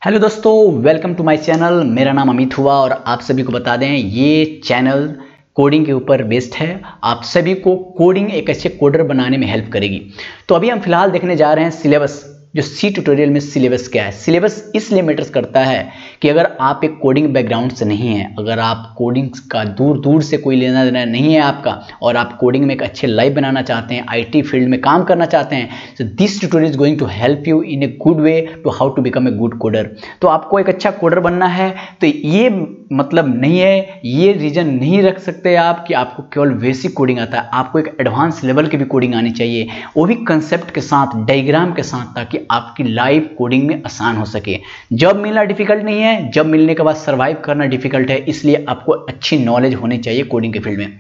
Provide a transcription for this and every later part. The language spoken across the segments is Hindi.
हेलो दोस्तों, वेलकम टू माय चैनल। मेरा नाम अमित हुआ और आप सभी को बता दें ये चैनल कोडिंग के ऊपर बेस्ड है। आप सभी को कोडिंग एक अच्छे कोडर बनाने में हेल्प करेगी। तो अभी हम फिलहाल देखने जा रहे हैं सिलेबस। जो सी ट्यूटोरियल में सिलेबस क्या है, सिलेबस इसलिए मैटर्स करता है कि अगर आप एक कोडिंग बैकग्राउंड से नहीं है, अगर आप कोडिंग का दूर दूर से कोई लेना देना नहीं है आपका, और आप कोडिंग में एक अच्छे लाइफ बनाना चाहते हैं, आईटी फील्ड में काम करना चाहते हैं, तो this tutorial is going to help you in a good way to how to become a good coder. तो आपको एक अच्छा कोडर बनना है तो ये मतलब नहीं है, ये रीजन नहीं रख सकते आप कि आपको केवल बेसिक कोडिंग आता है। आपको एक एडवांस लेवल की भी कोडिंग आनी चाहिए, वो भी कंसेप्ट के साथ, डायग्राम के साथ, ताकि आपकी लाइफ कोडिंग में आसान हो सके। जॉब मिलना डिफिकल्ट नहीं है, जॉब मिलने के बाद सर्वाइव करना डिफिकल्ट है, इसलिए आपको अच्छी नॉलेज होनी चाहिए कोडिंग के फील्ड में।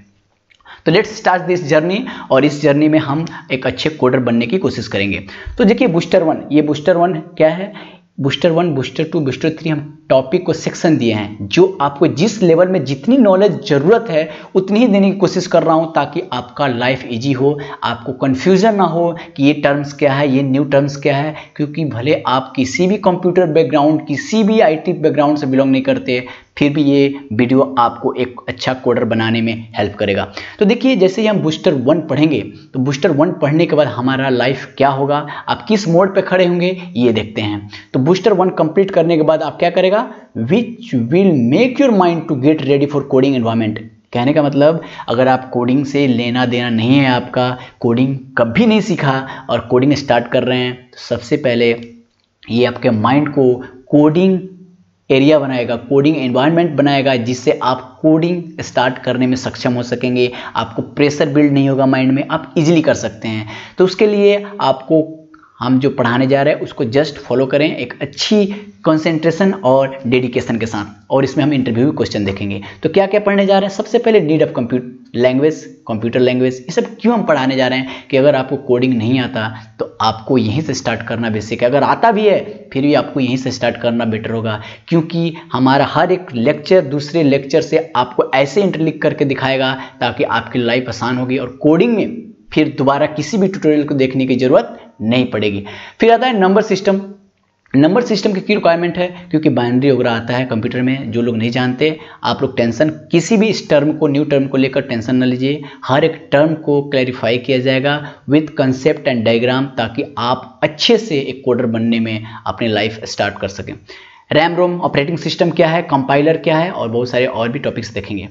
तो लेट्स स्टार्ट दिस जर्नी, और इस जर्नी में हम एक अच्छे कोडर बनने की कोशिश करेंगे। तो देखिए बूस्टर 1, ये बूस्टर 1 क्या है? बूस्टर 1, बूस्टर 2, बूस्टर 3 हम टॉपिक को सेक्शन दिए हैं, जो आपको जिस लेवल में जितनी नॉलेज जरूरत है उतनी ही देने की कोशिश कर रहा हूं, ताकि आपका लाइफ इजी हो, आपको कंफ्यूजन ना हो कि ये टर्म्स क्या है, ये न्यू टर्म्स क्या है। क्योंकि भले आप किसी भी कंप्यूटर बैकग्राउंड, किसी भी आईटी बैकग्राउंड से बिलोंग नहीं करते, फिर भी ये वीडियो आपको एक अच्छा कोडर बनाने में हेल्प करेगा। तो देखिए जैसे ही हम बूस्टर 1 पढ़ेंगे, तो बूस्टर 1 पढ़ने के बाद हमारा लाइफ क्या होगा, आप किस मोड पे खड़े होंगे, ये देखते हैं। तो बूस्टर 1 कंप्लीट करने के बाद आप क्या करेगा, which will make your mind to get ready for coding environment. कहने का मतलब, अगर आप कोडिंग से लेना देना नहीं है, आपका कोडिंग कभी नहीं सीखा और कोडिंग स्टार्ट कर रहे हैं, तो सबसे पहले ये आपके माइंड को कोडिंग एरिया बनाएगा, कोडिंग एनवायरनमेंट बनाएगा, जिससे आप कोडिंग स्टार्ट करने में सक्षम हो सकेंगे। आपको प्रेशर बिल्ड नहीं होगा माइंड में, आप इजीली कर सकते हैं। तो उसके लिए आपको हम जो पढ़ाने जा रहे हैं उसको जस्ट फॉलो करें एक अच्छी कंसंट्रेशन और डेडिकेशन के साथ, और इसमें हम इंटरव्यू क्वेश्चन देखेंगे। तो क्या क्या पढ़ने जा रहे हैं? सबसे पहले नीड ऑफ कंप्यूटर लैंग्वेज। ये सब क्यों हम पढ़ाने जा रहे हैं कि अगर आपको कोडिंग नहीं आता तो आपको यहीं से स्टार्ट करना बेसिक है। अगर आता भी है फिर भी आपको यहीं से स्टार्ट करना बेटर होगा, क्योंकि हमारा हर एक लेक्चर दूसरे लेक्चर से आपको ऐसे इंटरलिंक करके दिखाएगा ताकि आपकी लाइफ आसान होगी, और कोडिंग में फिर दोबारा किसी भी ट्यूटोरियल को देखने की जरूरत नहीं पड़ेगी। फिर आता है नंबर सिस्टम। नंबर सिस्टम की रिक्वायरमेंट है, क्योंकि बाइनरी वगैरह आता है कंप्यूटर में, जो लोग नहीं जानते, आप लोग टेंशन, किसी भी इस टर्म को, न्यू टर्म को लेकर टेंशन न लीजिए। हर एक टर्म को क्लैरिफाई किया जाएगा विद कंसेप्ट एंड डायग्राम, ताकि आप अच्छे से एक कोडर बनने में अपनी लाइफ स्टार्ट कर सकें। रैम रोम, ऑपरेटिंग सिस्टम क्या है, कंपाइलर क्या है, और बहुत सारे और भी टॉपिक्स देखेंगे।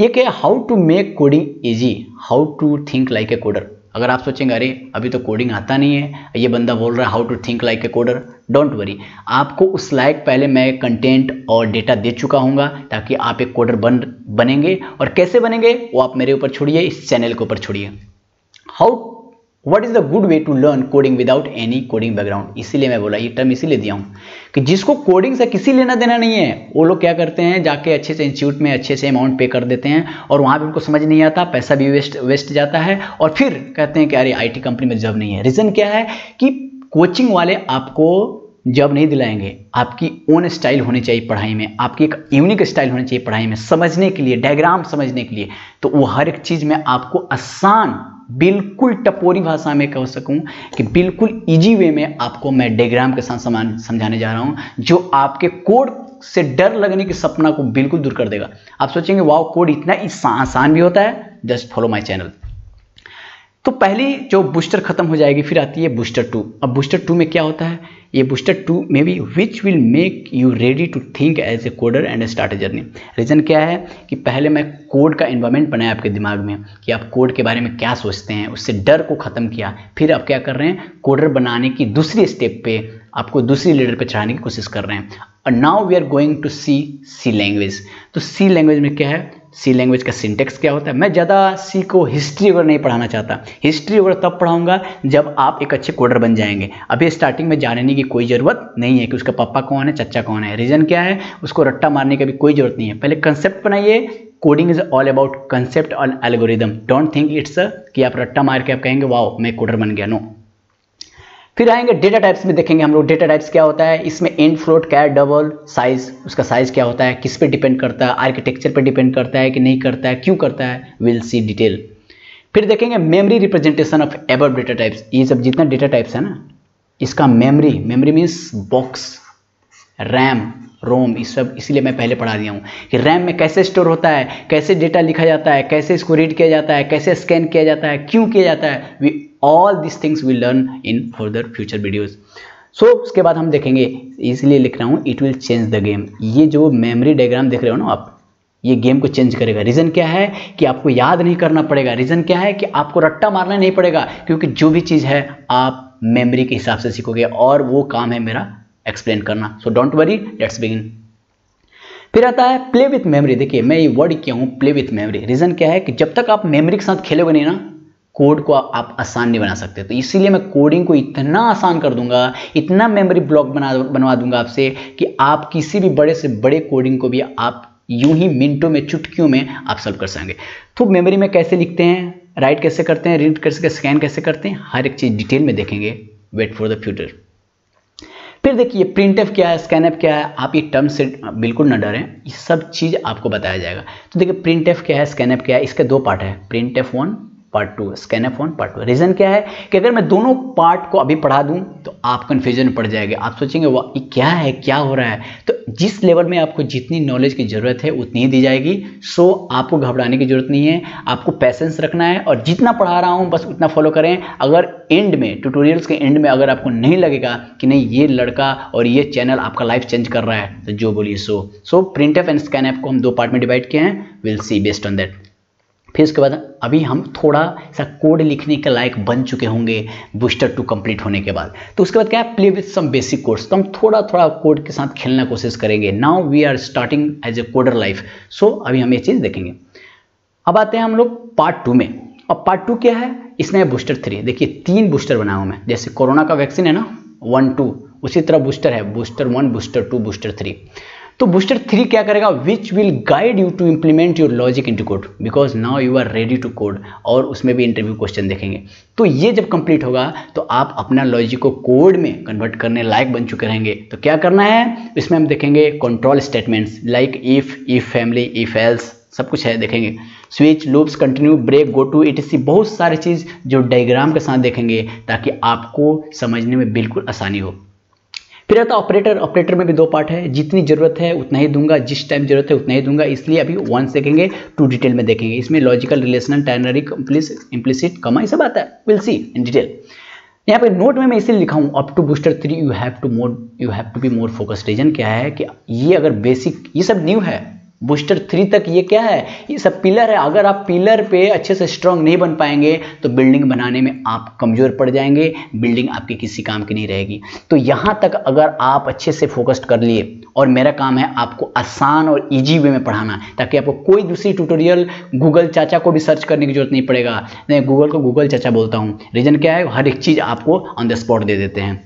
ये क्या है, how to make coding easy, how to think like a coder. अगर आप सोचेंगे अरे अभी तो कोडिंग आता नहीं है, ये बंदा बोल रहा है how to think like a coder, don't worry, आपको उस लायक पहले मैं कंटेंट और डेटा दे चुका हूँगा, ताकि आप एक कोडर बनेंगे। और कैसे बनेंगे वो आप मेरे ऊपर छोड़िए, इस चैनल के ऊपर छोड़िए। What is the good way to learn coding without any coding background. इसीलिए मैं बोला, ये टर्म इसीलिए दिया हूँ कि जिसको कोडिंग से किसी लेना देना नहीं है, वो लोग क्या करते हैं, जाके अच्छे से इंस्टीट्यूट में अच्छे से अमाउंट पे कर देते हैं, और वहाँ पे उनको समझ नहीं आता, पैसा भी वेस्ट जाता है, और फिर कहते हैं कि अरे आईटी कंपनी में जॉब नहीं है। रीज़न क्या है कि कोचिंग वाले आपको जॉब नहीं दिलाएंगे। आपकी ओन स्टाइल होनी चाहिए पढ़ाई में, आपकी एक यूनिक स्टाइल होनी चाहिए पढ़ाई में, समझने के लिए, डायग्राम समझने के लिए। तो वो हर एक चीज़ में आपको आसान, बिल्कुल टपोरी भाषा में कह सकूं कि बिल्कुल इजी वे में आपको मैं डायग्राम के साथ समझाने जा रहा हूं, जो आपके कोड से डर लगने की सपना को बिल्कुल दूर कर देगा। आप सोचेंगे वाओ, कोड इतना आसान भी होता है। Just follow my channel. तो पहली जो बूस्टर खत्म हो जाएगी, फिर आती है बूस्टर 2। अब बूस्टर 2 में क्या होता है, ये बूस्टर 2 में भी which will make you ready to think as a coder and start a journey. Reason क्या है कि पहले मैं कोड का एनवायरनमेंट बनाया आपके दिमाग में कि आप कोड के बारे में क्या सोचते हैं, उससे डर को ख़त्म किया। फिर आप क्या कर रहे हैं, कोडर बनाने की दूसरी स्टेप पे, आपको दूसरी लेवल पे चढ़ाने की कोशिश कर रहे हैं। और now we are going to C language. तो सी लैंग्वेज में क्या है, सी लैंग्वेज का सिंटेक्स क्या होता है। मैं ज़्यादा सी को हिस्ट्री वगैरह नहीं पढ़ाना चाहता, हिस्ट्री वगैरह तब पढ़ाऊंगा जब आप एक अच्छे कोडर बन जाएंगे। अभी स्टार्टिंग में जानने की कोई ज़रूरत नहीं है कि उसका पापा कौन है, चचा कौन है। रीज़न क्या है, उसको रट्टा मारने की भी कोई ज़रूरत नहीं है। पहले कंसेप्ट बनाइए। Coding is all about concept और एल्गोरिदम। डोंट थिंक इट्स कि आप रट्टा मार के आप कहेंगे वाओ मैं कोडर बन गया, नो। फिर आएंगे डेटा टाइप्स में, देखेंगे हम लोग डेटा टाइप्स क्या होता है। इसमें इंट, फ्लोट, कैर, डबल, साइज, उसका साइज क्या होता है, किस पे डिपेंड करता है, आर्किटेक्चर पे डिपेंड करता है कि नहीं करता है, क्यों करता है, विल सी डिटेल। फिर देखेंगे memory representation of above data types. ये सब जितना डेटा टाइप्स है ना, इसका मेमोरी मीन्स बॉक्स, रैम, रोम, इस सब इसलिए मैं पहले पढ़ा दिया हूँ कि रैम में कैसे स्टोर होता है, कैसे डेटा लिखा जाता है, कैसे इसको रीड किया जाता है, कैसे स्कैन किया जाता है, क्यों किया जाता है। We all this things will learn in further future videos. So उसके बाद हम देखेंगे, इसलिए लिख रहा हूँ it will change the game. ये जो मेमोरी डायग्राम देख रहे हो ना आप, ये गेम को चेंज करेगा। रीज़न क्या है कि आपको याद नहीं करना पड़ेगा। रीज़न क्या है कि आपको रट्टा मारना नहीं पड़ेगा, क्योंकि जो भी चीज़ है आप मेमोरी के हिसाब से सीखोगे और वो काम है मेरा एक्सप्लेन करना। So don't worry, let's begin. फिर आता है प्ले विथ मेमोरी। देखिए मैं ये वर्ड किया हूँ प्ले विथ मेमोरी। रीज़न क्या है कि जब तक आप मेमोरी के साथ खेलोगे नहीं ना, कोड को आप आसान नहीं बना सकते। तो इसीलिए मैं कोडिंग को इतना आसान कर दूंगा, इतना मेमोरी ब्लॉक बनवा दूंगा आपसे कि आप किसी भी बड़े से बड़े कोडिंग को भी आप यूं ही मिनटों में, चुटकियों में आप सॉल्व कर सकेंगे। तो मेमोरी में कैसे लिखते हैं, राइट कैसे करते हैं, रीड कैसे, स्कैन कैसे करते हैं, हर एक चीज़ डिटेल में देखेंगे। Wait for the future. फिर देखिए प्रिंटएफ क्या है, स्कैनएफ क्या है, आप ये टर्म से बिल्कुल न डरें, ये सब चीज़ आपको बताया जाएगा। तो देखिए प्रिंटएफ क्या है, स्कैनएफ क्या है, इसके दो पार्ट है, printf 1 part 2, scanf 1 part 2। Reason क्या है कि अगर मैं दोनों पार्ट को अभी पढ़ा दूं तो आप कन्फ्यूजन में पड़ जाएंगे, आप सोचेंगे वाह ये क्या है, क्या हो रहा है। तो जिस लेवल में आपको जितनी नॉलेज की ज़रूरत है उतनी ही दी जाएगी। सो आपको घबराने की ज़रूरत नहीं है, आपको पैसेंस रखना है और जितना पढ़ा रहा हूँ बस उतना फॉलो करें। अगर एंड में, ट्यूटोरियल्स के एंड में अगर आपको नहीं लगेगा कि नहीं ये लड़का और ये चैनल आपका लाइफ चेंज कर रहा है, तो जो बोलिए सो प्रिंटएफ एंड स्कैनएफ को हम दो पार्ट में डिवाइड किए हैं, will see based on that. फिर उसके बाद अभी हम थोड़ा सा कोड लिखने के लायक बन चुके होंगे बूस्टर 2 कंप्लीट होने के बाद। तो उसके बाद क्या है, play with some basic codes. तो हम थोड़ा थोड़ा कोड के साथ खेलना कोशिश करेंगे। Now we are starting as a coder life. So अभी हम ये चीज़ देखेंगे। अब आते हैं हम लोग पार्ट 2 में। अब पार्ट 2 क्या है, इसमें है बूस्टर 3। देखिए 3 बूस्टर बनाया हूँ मैं, जैसे कोरोना का वैक्सीन है ना 1, 2, उसी तरह बूस्टर है, बूस्टर 1, बूस्टर 2, बूस्टर 3। तो बूस्टर 3 क्या करेगा, which will guide you to implement your logic into code, because now you are ready to code. और उसमें भी इंटरव्यू क्वेश्चन देखेंगे। तो ये जब कंप्लीट होगा तो आप अपना लॉजिक को कोड में कन्वर्ट करने लायक बन चुके रहेंगे। तो क्या करना है, इसमें हम देखेंगे control statements like if family, if else, सब कुछ है देखेंगे। Switch, loops, continue, break, go to, etc, बहुत सारी चीज़ जो डायग्राम के साथ देखेंगे ताकि आपको समझने में बिल्कुल आसानी हो। फिर आता ऑपरेटर। ऑपरेटर में भी 2 पार्ट है, जितनी जरूरत है उतना ही दूंगा, जिस टाइम जरूरत है उतना ही दूंगा, इसलिए अभी 1 देखेंगे, 2 डिटेल में देखेंगे। इसमें लॉजिकल, रिलेशनल, टर्नरी, इम्प्लिसिट, कमा, ये सब आता है, विल सी इन डिटेल। यहाँ पे नोट में मैं इसीलिए लिखा हूँ up to booster 3 you have to be more focused. Reason क्या है कि ये अगर बेसिक, ये सब न्यू है, बूस्टर 3 तक ये क्या है, ये सब पिलर है। अगर आप पिलर पे अच्छे से स्ट्रांग नहीं बन पाएंगे तो बिल्डिंग बनाने में आप कमज़ोर पड़ जाएंगे, बिल्डिंग आपके किसी काम की नहीं रहेगी। तो यहाँ तक अगर आप अच्छे से फोकस्ड कर लिए, और मेरा काम है आपको आसान और इजी वे में पढ़ाना, ताकि आपको कोई दूसरी ट्यूटोरियल गूगल चाचा को भी सर्च करने की जरूरत नहीं पड़ेगा। मैं गूगल को गूगल चाचा बोलता हूँ। रीज़न क्या है, हर एक चीज़ आपको ऑन द स्पॉट दे देते हैं।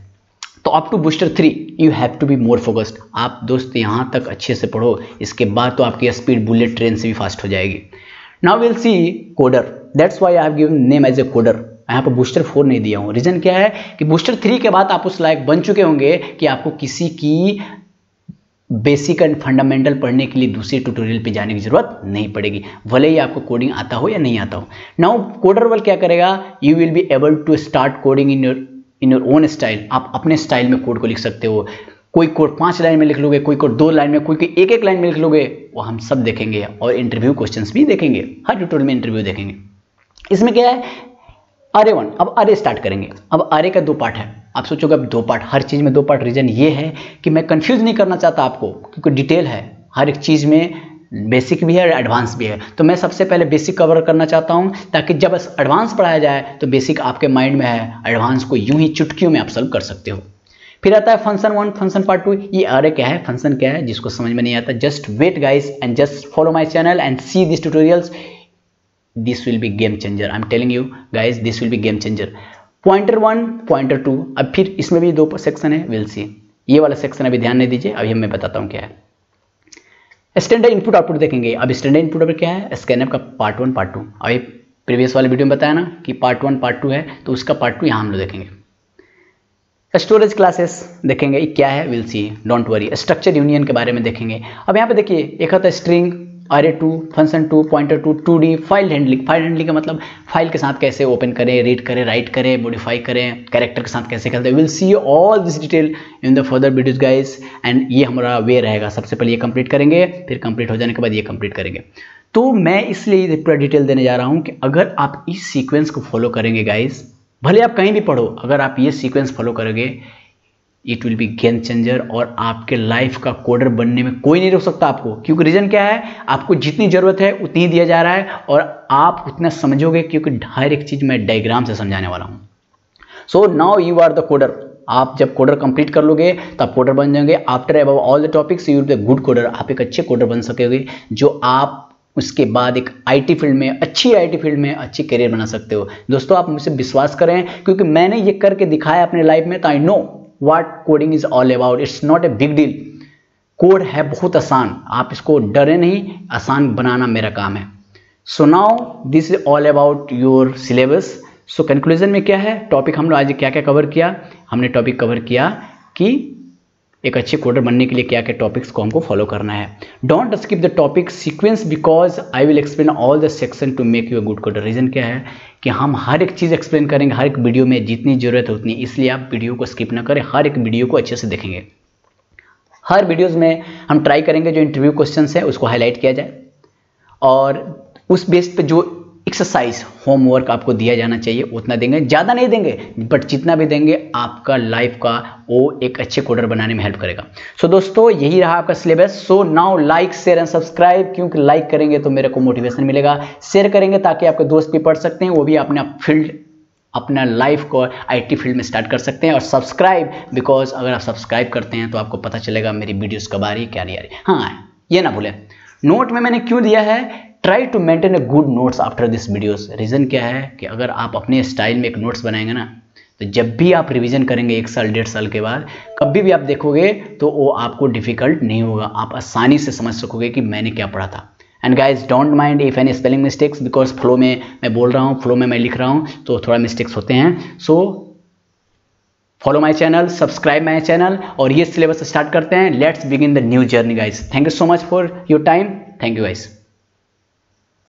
तो up to booster 3 you have to be more focused. आप दोस्त यहाँ तक अच्छे से पढ़ो, इसके बाद तो आपकी स्पीड बुलेट ट्रेन से भी फास्ट हो जाएगी। Now will see coder, that's why I have given name as a coder. यहाँ पर बूस्टर 4 नहीं दिया हूँ। रीजन क्या है कि बूस्टर 3 के बाद आप उस लायक बन चुके होंगे कि आपको किसी की बेसिक एंड फंडामेंटल पढ़ने के लिए दूसरे ट्यूटोरियल पे जाने की जरूरत नहीं पड़ेगी, भले ही आपको कोडिंग आता हो या नहीं आता हो। नाउ कोडर वाल क्या करेगा, you will be able to start coding in your own style. आप अपने स्टाइल में कोड को लिख सकते हो। कोई कोड 5 लाइन में लिख लोगे, कोई कोड 2 लाइन में, कोई 1 लाइन में लिख लोगे, वो हम सब देखेंगे। और इंटरव्यू क्वेश्चंस भी देखेंगे, हर ट्यूटोरियल में इंटरव्यू देखेंगे। इसमें क्या है, अरे 1, अब अरे स्टार्ट करेंगे। अब अरे का 2 पार्ट है। आप सोचोगे अब 2 पार्ट, हर चीज़ में 2 पार्ट। रीजन ये है कि मैं कंफ्यूज नहीं करना चाहता आपको, क्योंकि डिटेल है, हर एक चीज़ में बेसिक भी है और एडवांस भी है। तो मैं सबसे पहले बेसिक कवर करना चाहता हूं, ताकि जब एडवांस पढ़ाया जाए तो बेसिक आपके माइंड में है, एडवांस को यूं ही चुटकियों में आप सॉल्व कर सकते हो। फिर आता है फंक्शन 1, फंक्शन पार्ट 2। ये अरे क्या है, फंक्शन क्या है, जिसको समझ में नहीं आता just wait guys and just follow my channel and see this tutorials. This will be game changer, I am telling you guys, this will be game changer. Pointer 1, pointer 2। अब फिर इसमें भी 2 सेक्शन है, विल सी। ये वाला सेक्शन अभी ध्यान नहीं दीजिए, अभी मैं बताता हूँ क्या है। स्टैंडर्ड इनपुट आउटपुट देखेंगे। अब स्टैंडर्ड इनपुट आउटपुट क्या है, स्कैनएफ का पार्ट 1 पार्ट 2। अभी प्रीवियस वाले वीडियो में बताया ना कि पार्ट 1 पार्ट 2 है, तो उसका पार्ट 2 यहाँ हम लोग देखेंगे। स्टोरेज क्लासेस देखेंगे क्या है, will see, don't worry. Structure union के बारे में देखेंगे। अब यहाँ पे देखिए, एक होता है string, array 2, function 2, pointer 2, 2D, file handling का मतलब फाइल के साथ कैसे ओपन करें, रीड करें, राइट करें, मॉडिफाई करें, कैरेक्टर के साथ कैसे खेलते हैं। Will see all this detail in the further videos guys. And ये हमारा वे रहेगा, सबसे पहले ये कंप्लीट करेंगे, फिर कंप्लीट हो जाने के बाद ये कंप्लीट करेंगे। तो मैं इसलिए पूरा डिटेल देने जा रहा हूँ कि अगर आप इस सीक्वेंस को फॉलो करेंगे गाइस, भले आप कहीं भी पढ़ो, अगर आप ये सीक्वेंस फॉलो करोगे it will be game changer, और आपके लाइफ का कोडर बनने में कोई नहीं रोक सकता आपको। क्योंकि रीजन क्या है, आपको जितनी जरूरत है उतनी दिया जा रहा है और आप उतना समझोगे, क्योंकि हर एक चीज मैं डायग्राम से समझाने वाला हूं। So now you are the coder. आप जब कोडर कंप्लीट कर लोगे तब कोडर बन जाएंगे। After above all the topics you will be good coder. आप एक अच्छे कोडर बन सकोगे, जो आप उसके बाद एक आईटी फील्ड में, अच्छी आईटी फील्ड में अच्छी करियर बना सकते हो। दोस्तों आप मुझसे विश्वास करें, क्योंकि मैंने ये करके दिखाया अपने लाइफ में, तो I know what coding is all about. It's not a big deal. Code है बहुत आसान, आप इसको डरे नहीं, आसान बनाना मेरा काम है। So now this is all about your syllabus. So conclusion में क्या है, टॉपिक हम लोग आज क्या क्या कवर किया, हमने टॉपिक कवर किया कि एक अच्छे कोडर बनने के लिए क्या क्या टॉपिक्स को हमको फॉलो करना है। Don't skip the topic sequence because I will explain all the section to make you a good coder. Reason क्या है कि हम हर एक चीज़ एक्सप्लेन करेंगे हर एक वीडियो में, जितनी जरूरत है उतनी, इसलिए आप वीडियो को स्किप ना करें, हर एक वीडियो को अच्छे से देखेंगे। हर वीडियोज़ में हम ट्राई करेंगे जो इंटरव्यू क्वेश्चन है उसको हाईलाइट किया जाए, और उस बेस पे जो एक्सरसाइज होमवर्क आपको दिया जाना चाहिए उतना देंगे, ज़्यादा नहीं देंगे, बट जितना भी देंगे आपका लाइफ का वो एक अच्छे कोडर बनाने में हेल्प करेगा। सो दोस्तों यही रहा आपका syllabus. So now like share and subscribe, क्योंकि लाइक करेंगे तो मेरे को मोटिवेशन मिलेगा, शेयर करेंगे ताकि आपके दोस्त भी पढ़ सकते हैं, वो भी अपना फील्ड, अपना लाइफ को आईटी फील्ड में स्टार्ट कर सकते हैं। और सब्सक्राइब बिकॉज अगर आप सब्सक्राइब करते हैं तो आपको पता चलेगा मेरी वीडियोस कब आ रही है, क्या नहीं आ रही। हाँ ये ना भूलें, नोट में मैंने क्यों दिया है, try to maintain a good notes after this videos. Reason क्या है कि अगर आप अपने स्टाइल में एक नोट्स बनाएंगे ना, तो जब भी आप रिवीजन करेंगे 1 साल 1.5 साल के बाद, कभी भी आप देखोगे तो वो आपको डिफिकल्ट नहीं होगा, आप आसानी से समझ सकोगे कि मैंने क्या पढ़ा था। And guys don't mind if any spelling mistakes, because flow में मैं बोल रहा हूँ, फ्लो में मैं लिख रहा हूँ, तो थोड़ा मिस्टेक्स होते हैं। So follow my channel, subscribe my channel, और ये सिलेबस स्टार्ट करते हैं। Let's begin the new journey guys. Thank you so much for your time. Thank you guys.